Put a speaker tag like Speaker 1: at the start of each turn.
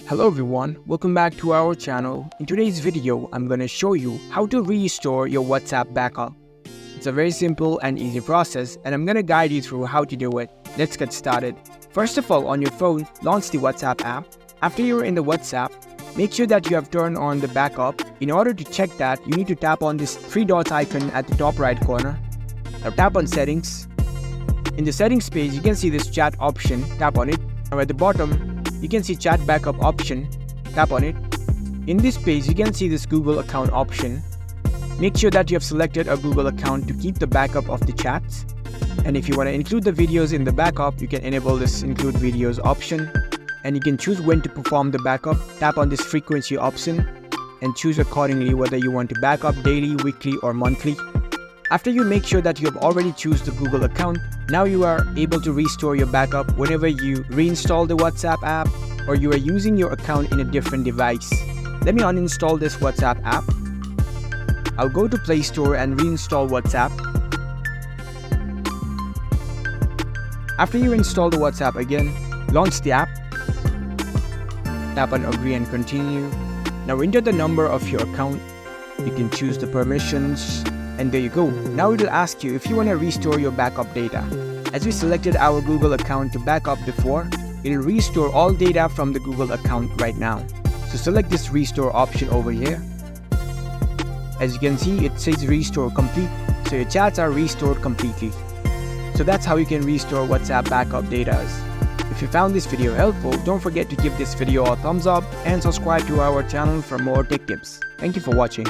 Speaker 1: Hello everyone, welcome back to our channel. In today's video, I'm going to show you how to restore your WhatsApp backup. It's a very simple and easy process and I'm going to guide you through how to do it. Let's get started. First of all, on your phone, launch the WhatsApp app. After you're in the WhatsApp, make sure that you have turned on the backup. In order to check that, you need to tap on this three dots icon at the top right corner. Now tap on settings. In the settings page, you can see this chat option. Tap on it. Now at the bottom, you can see chat backup option. Tap on it. In this page, you can see this Google account option. Make sure that you have selected a Google account to keep the backup of the chats. And if you want to include the videos in the backup, you can enable this include videos option. And you can choose when to perform the backup. Tap on this frequency option and choose accordingly whether you want to backup daily, weekly or monthly. After you make sure that you have already choose the Google account, now you are able to restore your backup whenever you reinstall the WhatsApp app or you are using your account in a different device. Let me uninstall this WhatsApp app. I'll go to Play Store and reinstall WhatsApp. After you install the WhatsApp again, launch the app. Tap on Agree and Continue. Now enter the number of your account. You can choose the permissions. And there you go. Now it will ask you if you want to restore your backup data. As we selected our Google account to backup before, it will restore all data from the Google account right now. So select this restore option over here. As you can see, it says restore complete. So your chats are restored completely. So that's how you can restore WhatsApp backup data. If you found this video helpful, don't forget to give this video a thumbs up and subscribe to our channel for more tech tips. Thank you for watching.